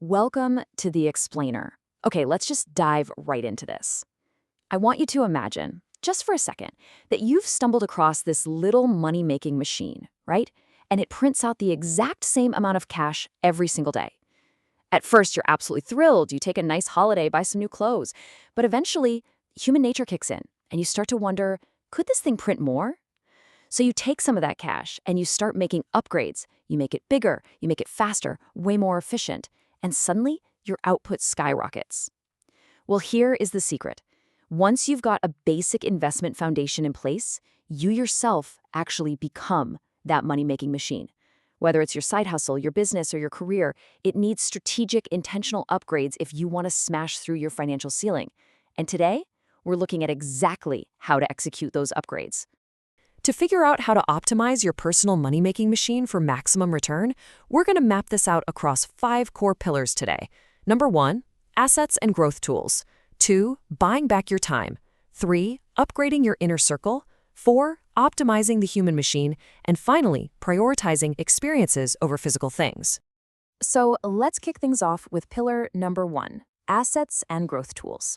Welcome to the Explainer. Okay, let's just dive right into this. I want you to imagine, just for a second, that you've stumbled across this little money-making machine, right? And it prints out the exact same amount of cash every single day. At first, you're absolutely thrilled. You take a nice holiday, buy some new clothes. But eventually, human nature kicks in, and you start to wonder, could this thing print more? So you take some of that cash and you start making upgrades. You make it bigger, you make it faster, way more efficient, and suddenly your output skyrockets. Well, here is the secret. Once you've got a basic investment foundation in place, you yourself actually become that money-making machine. Whether it's your side hustle, your business, or your career, it needs strategic, intentional upgrades if you want to smash through your financial ceiling. And today, we're looking at exactly how to execute those upgrades. To figure out how to optimize your personal money-making machine for maximum return, we're going to map this out across 5 core pillars today. Number 1, assets and growth tools. 2, buying back your time. 3, upgrading your inner circle. 4, optimizing the human machine. And finally, prioritizing experiences over physical things. So let's kick things off with pillar number 1, assets and growth tools.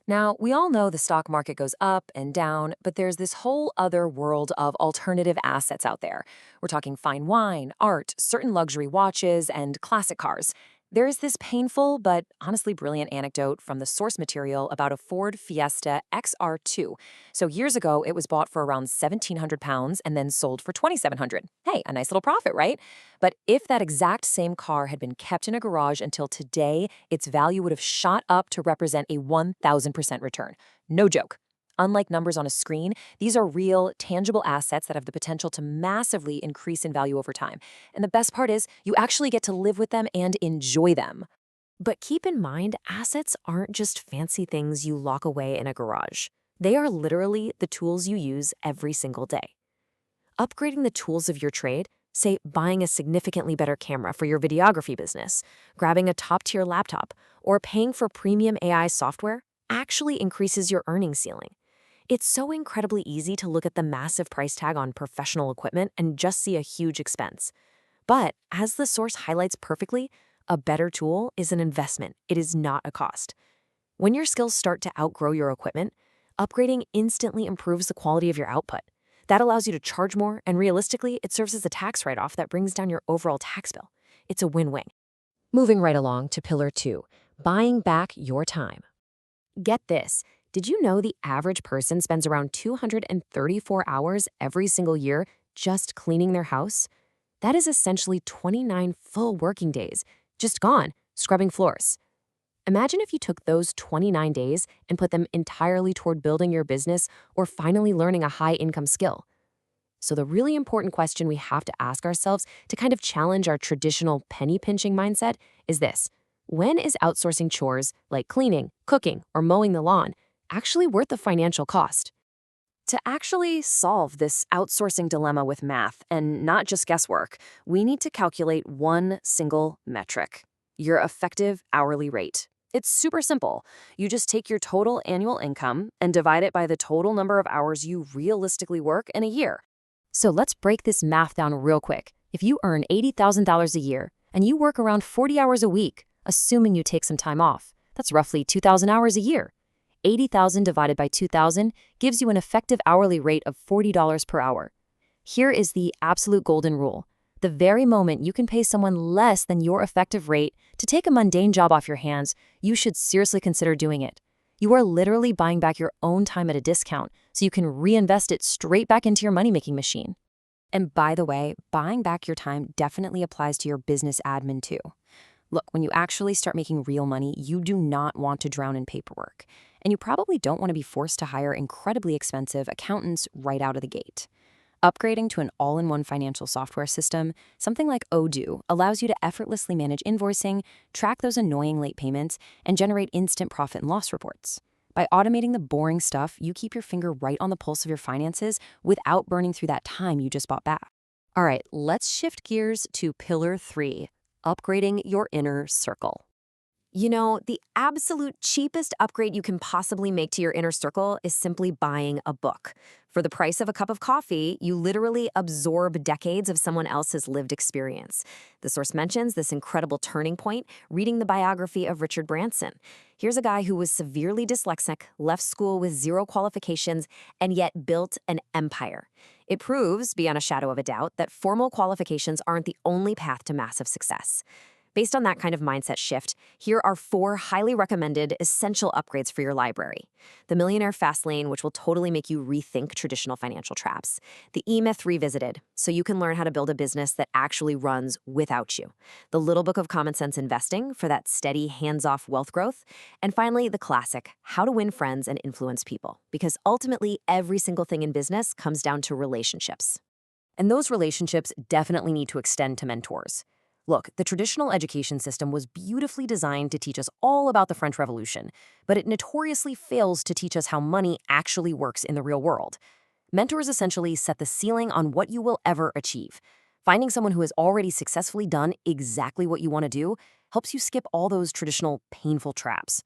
Now, we all know the stock market goes up and down, but there's this whole other world of alternative assets out there. We're talking fine wine, art, certain luxury watches, and classic cars. There is this painful but honestly brilliant anecdote from the source material about a Ford Fiesta XR2. So years ago, it was bought for around £1,700 and then sold for $2,700. Hey, a nice little profit, right? But if that exact same car had been kept in a garage until today, its value would have shot up to represent a 1,000% return. No joke. Unlike numbers on a screen, these are real, tangible assets that have the potential to massively increase in value over time. And the best part is, you actually get to live with them and enjoy them. But keep in mind, assets aren't just fancy things you lock away in a garage. They are literally the tools you use every single day. Upgrading the tools of your trade, say buying a significantly better camera for your videography business, grabbing a top-tier laptop, or paying for premium AI software, actually increases your earnings ceiling. It's so incredibly easy to look at the massive price tag on professional equipment and just see a huge expense. But as the source highlights perfectly, a better tool is an investment. It is not a cost. When your skills start to outgrow your equipment, upgrading instantly improves the quality of your output. That allows you to charge more, and realistically, it serves as a tax write-off that brings down your overall tax bill. It's a win-win. Moving right along to pillar 2, buying back your time. Get this. Did you know the average person spends around 234 hours every single year just cleaning their house? That is essentially 29 full working days, just gone, scrubbing floors. Imagine if you took those 29 days and put them entirely toward building your business or finally learning a high-income skill. So the really important question we have to ask ourselves to kind of challenge our traditional penny-pinching mindset is this: when is outsourcing chores like cleaning, cooking, or mowing the lawn actually worth the financial cost? To actually solve this outsourcing dilemma with math and not just guesswork, we need to calculate one single metric: your effective hourly rate. It's super simple. You just take your total annual income and divide it by the total number of hours you realistically work in a year. So let's break this math down real quick. If you earn $80,000 a year and you work around 40 hours a week, assuming you take some time off, that's roughly 2,000 hours a year. 80,000 divided by 2,000 gives you an effective hourly rate of $40 per hour. Here is the absolute golden rule. The very moment you can pay someone less than your effective rate to take a mundane job off your hands, you should seriously consider doing it. You are literally buying back your own time at a discount, so you can reinvest it straight back into your money-making machine. And by the way, buying back your time definitely applies to your business admin too. Look, when you actually start making real money, you do not want to drown in paperwork. And you probably don't want to be forced to hire incredibly expensive accountants right out of the gate. Upgrading to an all-in-one financial software system, something like Odoo, allows you to effortlessly manage invoicing, track those annoying late payments, and generate instant profit and loss reports. By automating the boring stuff, you keep your finger right on the pulse of your finances without burning through that time you just bought back. All right, let's shift gears to pillar 3, upgrading your inner circle. You know, the absolute cheapest upgrade you can possibly make to your inner circle is simply buying a book. For the price of a cup of coffee, you literally absorb decades of someone else's lived experience. The source mentions this incredible turning point, reading the biography of Richard Branson. Here's a guy who was severely dyslexic, left school with 0 qualifications, and yet built an empire. It proves, beyond a shadow of a doubt, that formal qualifications aren't the only path to massive success. Based on that kind of mindset shift, here are 4 highly recommended essential upgrades for your library. The Millionaire Fast Lane, which will totally make you rethink traditional financial traps. The E-Myth Revisited, so you can learn how to build a business that actually runs without you. The Little Book of Common Sense Investing, for that steady, hands-off wealth growth. And finally, the classic, How to Win Friends and Influence People, because ultimately every single thing in business comes down to relationships. And those relationships definitely need to extend to mentors. Look, the traditional education system was beautifully designed to teach us all about the French Revolution, but it notoriously fails to teach us how money actually works in the real world. Mentors essentially set the ceiling on what you will ever achieve. Finding someone who has already successfully done exactly what you want to do helps you skip all those traditional painful traps.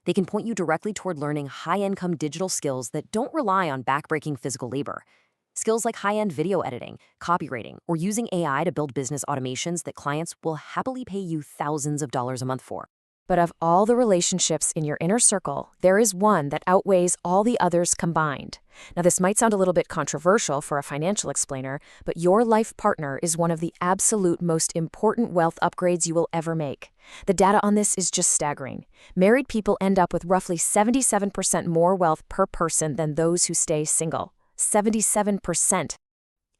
They can point you directly toward learning high-income digital skills that don't rely on backbreaking physical labor. Skills like high-end video editing, copywriting, or using AI to build business automations that clients will happily pay you thousands of dollars a month for. But of all the relationships in your inner circle, there is one that outweighs all the others combined. Now, this might sound a little bit controversial for a financial explainer, but your life partner is one of the absolute most important wealth upgrades you will ever make. The data on this is just staggering. Married people end up with roughly 77% more wealth per person than those who stay single. 77%.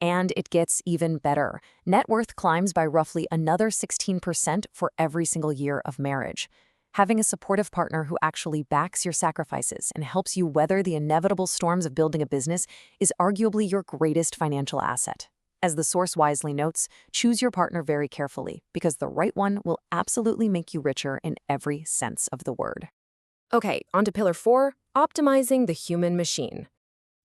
And it gets even better. Net worth climbs by roughly another 16% for every single year of marriage. Having a supportive partner who actually backs your sacrifices and helps you weather the inevitable storms of building a business is arguably your greatest financial asset. As the source wisely notes, choose your partner very carefully, because the right one will absolutely make you richer in every sense of the word. Okay, on to pillar 4, optimizing the human machine.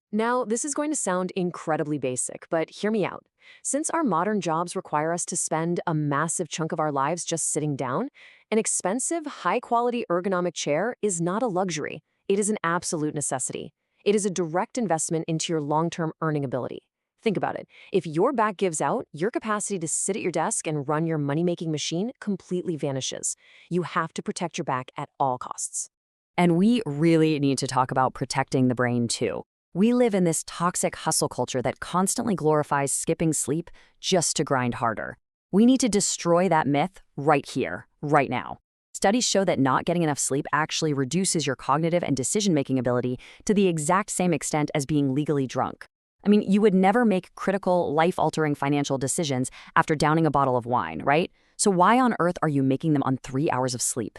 Now, this is going to sound incredibly basic, but hear me out. Since our modern jobs require us to spend a massive chunk of our lives just sitting down, an expensive, high-quality ergonomic chair is not a luxury. It is an absolute necessity. It is a direct investment into your long-term earning ability. Think about it. If your back gives out, your capacity to sit at your desk and run your money-making machine completely vanishes. You have to protect your back at all costs. And we really need to talk about protecting the brain, too. We live in this toxic hustle culture that constantly glorifies skipping sleep just to grind harder. We need to destroy that myth right here, right now. Studies show that not getting enough sleep actually reduces your cognitive and decision-making ability to the exact same extent as being legally drunk. I mean, you would never make critical, life-altering financial decisions after downing a bottle of wine, right? So why on earth are you making them on 3 hours of sleep?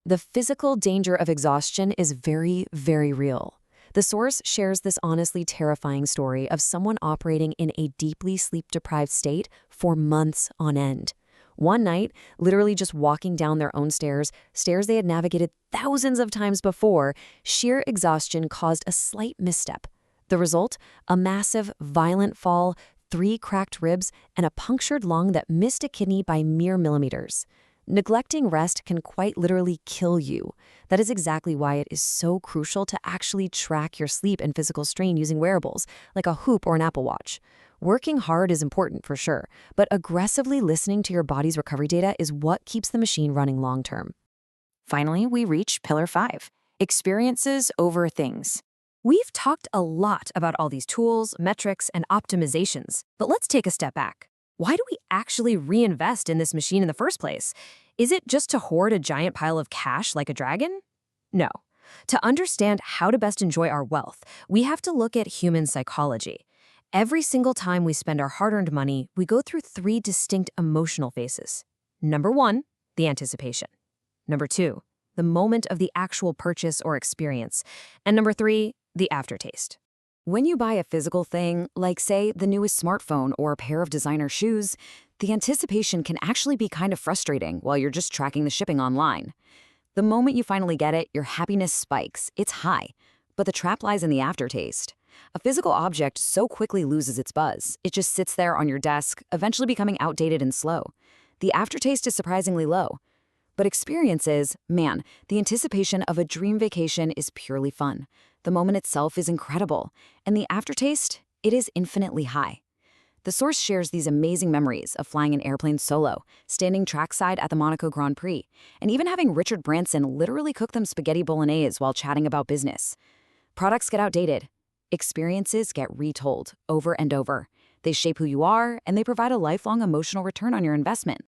The physical danger of exhaustion is very, very real. The source shares this honestly terrifying story of someone operating in a deeply sleep-deprived state for months on end. One night, literally just walking down their own stairs they had navigated thousands of times before, sheer exhaustion caused a slight misstep. The result? A massive, violent fall, 3 cracked ribs, and a punctured lung that missed a kidney by mere millimeters. Neglecting rest can quite literally kill you. That is exactly why it is so crucial to actually track your sleep and physical strain using wearables, like a Whoop or an Apple Watch. Working hard is important for sure, but aggressively listening to your body's recovery data is what keeps the machine running long-term. Finally, we reach pillar 5, experiences over things. We've talked a lot about all these tools, metrics, and optimizations, but let's take a step back. Why do we actually reinvest in this machine in the first place? Is it just to hoard a giant pile of cash like a dragon? No. To understand how to best enjoy our wealth, we have to look at human psychology. Every single time we spend our hard-earned money, we go through 3 distinct emotional phases. Number 1, the anticipation. Number 2, the moment of the actual purchase or experience. And number 3, the aftertaste. When you buy a physical thing, like say the newest smartphone or a pair of designer shoes, the anticipation can actually be kind of frustrating while you're just tracking the shipping online. The moment you finally get it, your happiness spikes. It's high. But the trap lies in the aftertaste. A physical object so quickly loses its buzz. It just sits there on your desk, eventually becoming outdated and slow. The aftertaste is surprisingly low. But experiences, man, the anticipation of a dream vacation is purely fun. The moment itself is incredible, and the aftertaste, it is infinitely high. The source shares these amazing memories of flying an airplane solo, standing trackside at the Monaco Grand Prix, and even having Richard Branson literally cook them spaghetti bolognese while chatting about business. Products get outdated. Experiences get retold over and over. They shape who you are, and they provide a lifelong emotional return on your investment.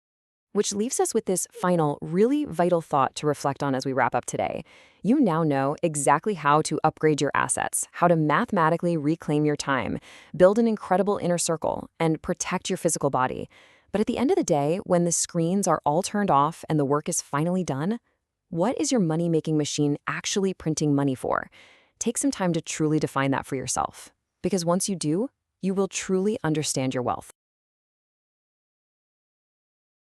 Which leaves us with this final, really vital thought to reflect on as we wrap up today. You now know exactly how to upgrade your assets, how to mathematically reclaim your time, build an incredible inner circle, and protect your physical body. But at the end of the day, when the screens are all turned off and the work is finally done, what is your money-making machine actually printing money for? Take some time to truly define that for yourself. Because once you do, you will truly understand your wealth.